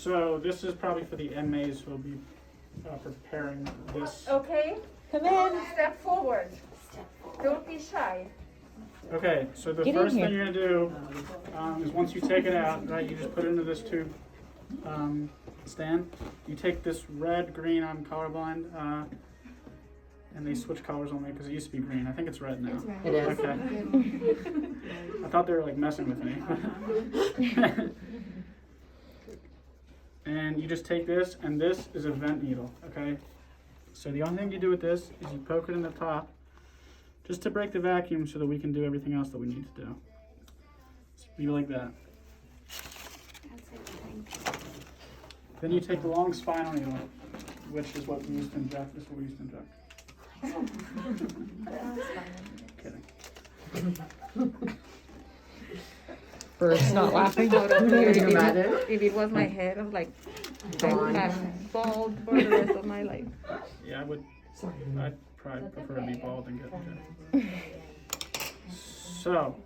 So this is probably for the MAs who will be preparing this. Okay. Come in. Step forward. Don't be shy. Okay, so the first thing you're gonna do is once you take it out, right, you just put it into this tube stand. You take this red, green, I'm colorblind, and they switch colors on me because it used to be green. I think it's red now. It is. Okay. I thought they were like messing with me. And you just take this, and this is a vent needle, okay? So the only thing you do with this is you poke it in the top, just to break the vacuum so that we can do everything else that we need to do. So leave it like that. Then you take the long spinal needle, which is what we used to inject. This is what we used to inject. Kidding. Bird's not laughing. If it was my head, I was like, I would have bald for the rest of my life. Yeah, I'd probably prefer to be bald than get injected. So,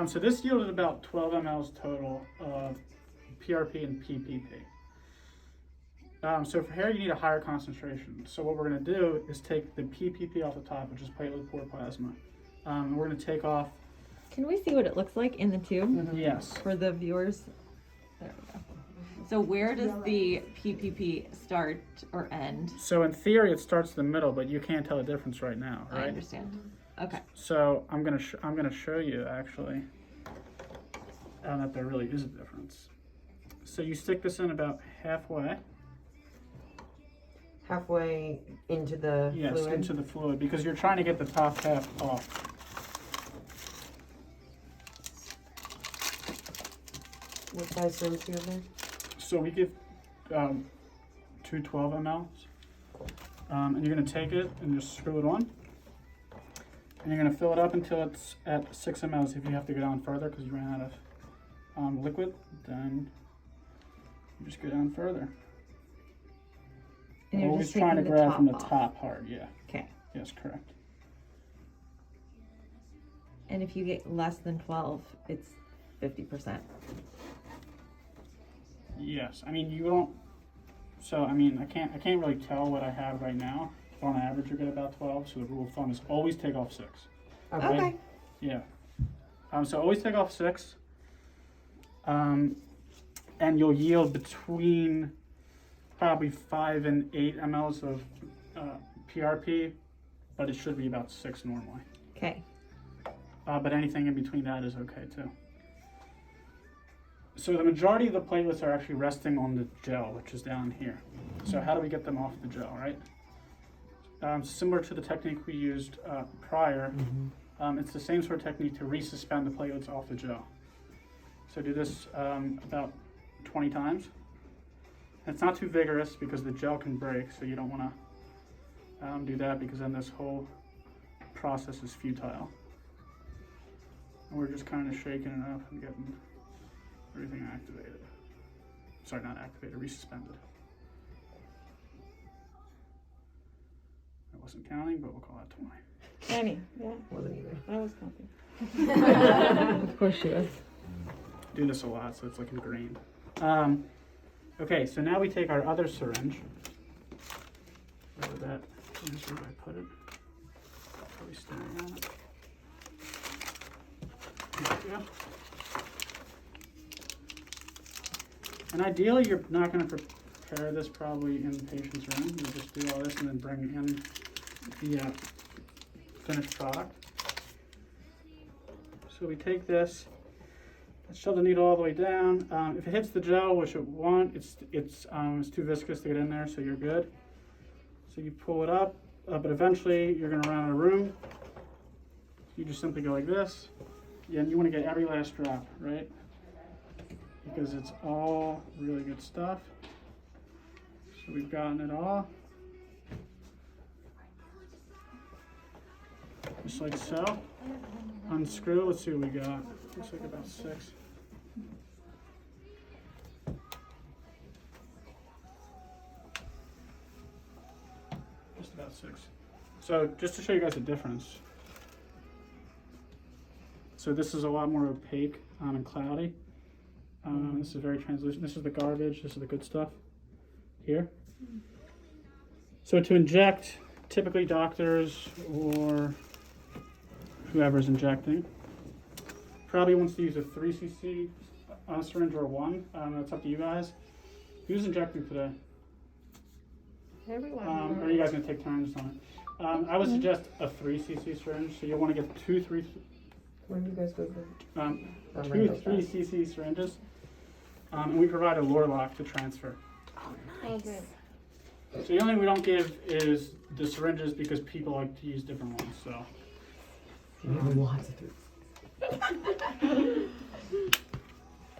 so this yielded about 12 mLs total of PRP and PPP. So for hair, you need a higher concentration. So what we're going to do is take the PPP off the top, which is platelet-poor plasma. We're going to take off. Can we see what it looks like in the tube? Yes. For the viewers. There we go. So where does the PPP start or end? So in theory, it starts in the middle, but you can't tell the difference right now, right? I understand. Okay. So I'm gonna show you actually that there really is a difference. So you stick this in about halfway. Halfway into the Yes, fluid? into the fluid, because you're trying to get the top half off. What size syringe do you have there? So we give 2 12 mLs, and you're gonna take it and just screw it on, and you're gonna fill it up until it's at 6 mLs. If you have to go down further because you ran out of liquid, then you just go down further. And you're Always just trying to taking the grab top from the off. top hard, yeah. Okay. Yes, correct. And if you get less than 12, it's 50%. Yes, I mean you don't. So I mean I can't really tell what I have right now. But on average, you get about 12. So the rule of thumb is always take off 6. Okay. Yeah. So always take off 6. And you'll yield between probably 5 and 8 mLs of PRP, but it should be about 6 normally. Okay. But anything in between that is okay too. So the majority of the platelets are actually resting on the gel, which is down here. So how do we get them off the gel, right? Similar to the technique we used prior, it's the same sort of technique to resuspend the platelets off the gel. So do this about 20 times. And it's not too vigorous because the gel can break, so you don't want to do that because then this whole process is futile. And we're just kind of shaking it up and getting everything activated. Sorry, not activated, resuspended. I wasn't counting, but we'll call that 20. Annie, yeah, Wasn't either. I was counting. Of course she was. Do this a lot, so it's looking green. Okay, so now we take our other syringe. Where that is where I put it. Probably staring at it. There we go. And ideally, you're not going to prepare this probably in the patient's room. You just do all this and then bring in the finished product. So we take this, let's shove the needle all the way down. If it hits the gel, which it won't, it's too viscous to get in there, so you're good. So you pull it up, but eventually you're going to run out of room. You just simply go like this, and you want to get every last drop, right? Because it's all really good stuff. So we've gotten it all. Just like so. Unscrew, let's see what we got. Looks like about 6. Just about 6. So just to show you guys the difference. So this is a lot more opaque and cloudy. This is very translucent. This is the garbage. This is the good stuff here. So to inject, typically doctors or whoever's injecting probably wants to use a 3 cc syringe or one. That's up to you guys. Who's injecting today? Everyone. Or are you guys gonna take turns on it? I would suggest a 3 cc syringe. So you'll want to get two 3 When do you guys go for? 3 cc syringes. And we provide a lure lock to transfer. Okay. So the only thing we don't give is the syringes because people like to use different ones. So Lots of food.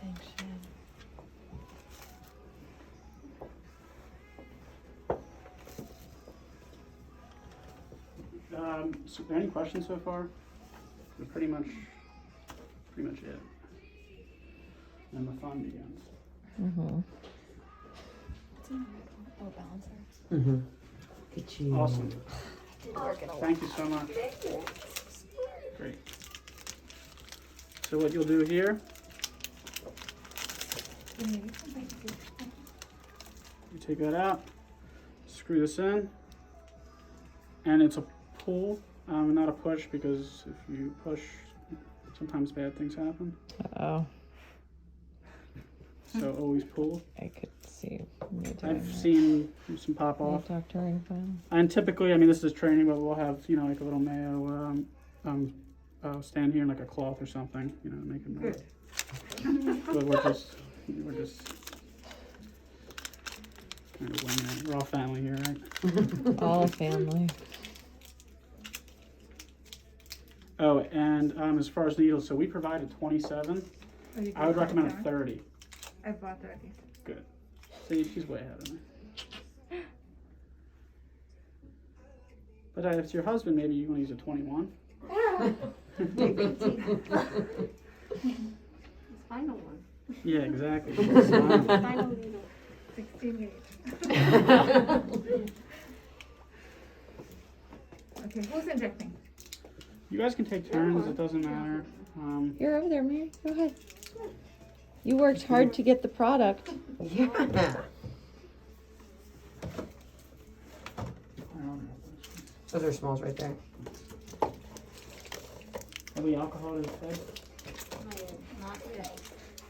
Thanks, Shan. so any questions so far? We're pretty much it. And the fun begins. Mm-hmm. Mm-hmm. Itchy. Awesome. Thank you so much. Great. So what you'll do here, you take that out, screw this in, and it's a pull, not a push, because if you push, sometimes bad things happen. Oh, So always pull. I could see me doing I've that. seen some pop Can you off. talk to her again? And typically, I mean, this is training, but we'll have, like a little mayo stand here in like a cloth or something, make it more. But we're just kind of winging it. We're all family here, right? All family. Oh, and as far as needles, so we provide a 27. I would recommend a 30. I bought 30. Good. See, she's way ahead of me. But if it's your husband, maybe you want to use a 21. Final one. Yeah, exactly. 16 minutes. Okay, who's injecting? You guys can take turns. It doesn't matter. You're over there, Mary. Go ahead. You worked hard to get the product. Yeah. Those are smalls right there. Are we alcohol instead? Not yet.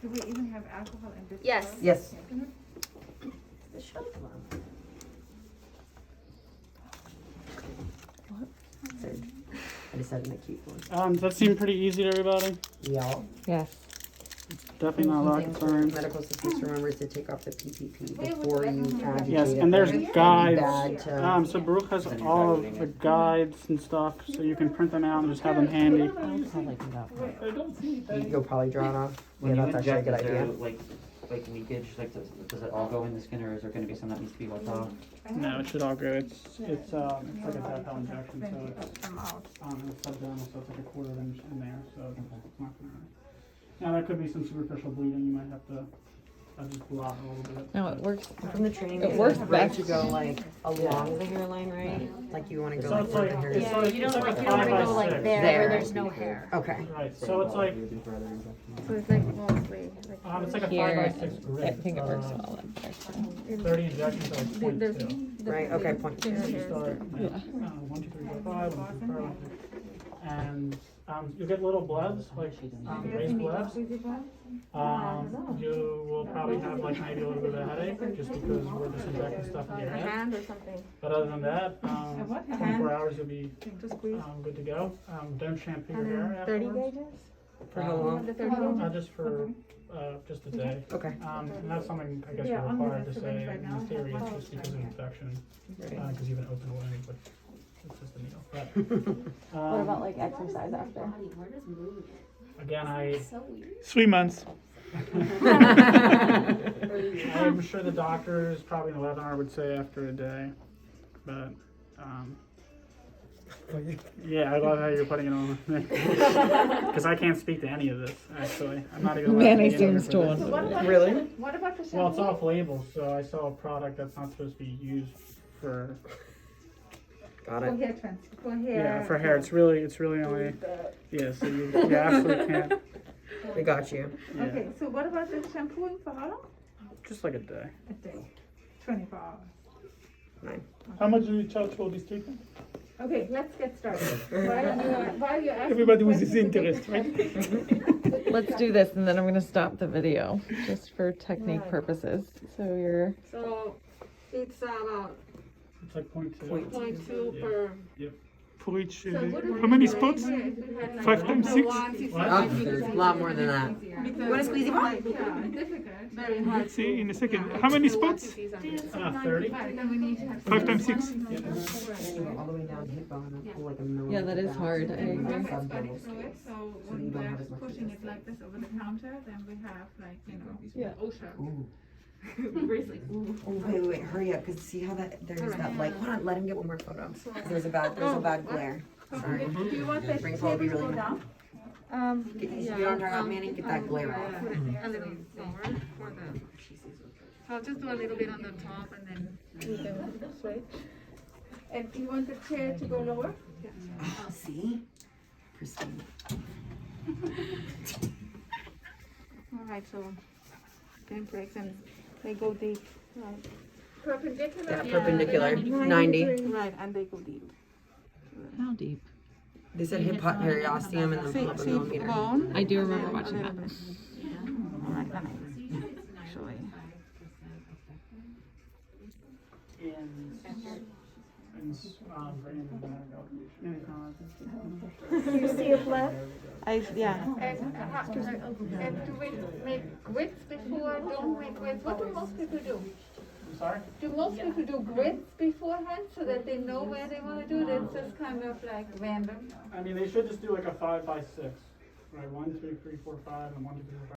Do we even have alcohol in this? Yes. bottle? Yes. The shelf one. I just had to make cute ones. Does that seem pretty easy to everybody? Yeah. Yes. Definitely not rocket science. Medical assistants remember to take off the PPP before you agitate Yes, it. and there's That'd be guides. bad to- So Baruch has all of the guides and stuff, so you can print them out and just have them handy. You'll probably draw it off. When Yeah, you that's actually a inject, good is there idea. like leakage? Like, does it all go in the skin, or is there going to be some that needs to be wiped off? No, it should all go. It's like a dipel injection, so it's Come out. it's subdermal, so it's like a quarter of an inch in there, so it's not gonna hurt. Now there could be some superficial bleeding. You might have to just blot a little bit. No, it works. From the training, It works right best. to go like along the hairline, right? Like you want to go So like it's where like the hair it's is. like You it's don't like like, a you don't 5 want to by go like 6. there There. where there's no hair. Okay. Right. So it's like So it's like mostly. it's like a 5 Here, by 6 I grid. think it works well up there. 30 injections are like There's 0.2. Right, okay, point. So you start 1, 2, 3, 4, 5, 1, 2, 3, 4, 1, 2. And you'll get little blebs, like raised blebs. You will probably have like maybe a little bit of a headache just because we're just injecting stuff in your head. Hand or something. But other than that, what? 24 hours you'll be To squeeze. good to go. Don't shampoo your And hair then 30 afterwards. gauges? For how long? The 30 gauges? Just for just a day. Okay. And that's something I guess Yeah, you're I'm required to gonna say right now. in theory it's just because of infection, because you have an open wound, but it's just a needle. But, What about like exercise after? again, So weird. 3 months. I'm sure the doctors probably in the webinar would say after a day, but yeah, I love how you're putting it on me because I can't speak to any of this. Actually, I'm not even. allowed Manny to be in seems for to this. want Really? What about the shampoo? Well, it's off label, so I saw a product that's not supposed to be used for. Got For it. hair for hair. Yeah, for hair, it's really only. Yeah, so you absolutely can't. We got you. Yeah, Okay, so what about the shampooing for how long? just like a day. A day. 24 hours. How much do you charge for this treatment? Okay, let's get started. While you're asking Everybody with his questions, interest, right? Let's do this and then I'm gonna stop the video just for technique Right. purposes. So you're So it's about It's like 0.2. 0.2 Yeah. per. For each, So would it how many be spots? easier if we had, like, 5 times 6? Oh, there's a lot more than that. Because You wanna squeeze him out? like, difficult, very hard. Let's see in a second. How many spots? 30. Right, then we need to have 5 times 6. And then you go all the way down hip bone and pull like a millimeter. Yeah, that is down. hard. I agree. Right, Sub spreading doubles. through it, so So when you don't have we're as much pushing it resistance. like this over the counter, then we have like, you know, Yeah. OSHA. Ooh. Basically, ooh. Oh, wait, hurry up, cause see how there's that light, hold on, let him get one more photo. 'Cause there's a bad glare. Sorry. Do you want the Bring forward, be table to really go quick. down? You know what I'm talking about, Manny? Get that glare off. Put it a little lower for the, so I'll just do a little bit on the top and then we can switch. And you want the chair to go lower? Oh, see? Pristine. All right, so game breaks and they go deep. Right. Perpendicular? Yeah, perpendicular, 90. Right, and they go deep. How deep? They said hip periosteum and then pull up a millimeter. Bone? I do remember watching that. All right, let me show you. You see a blood? Yeah. And do we make grits before? Don't make grits? What do most people do? I'm sorry? Do most people do grits beforehand so that they know where they want to do it? It's just kind of like random. I mean, they should just do like a 5 by 6. Right, 1, 2, 3, 4, 5, and 1, 2, 3, 4, 5.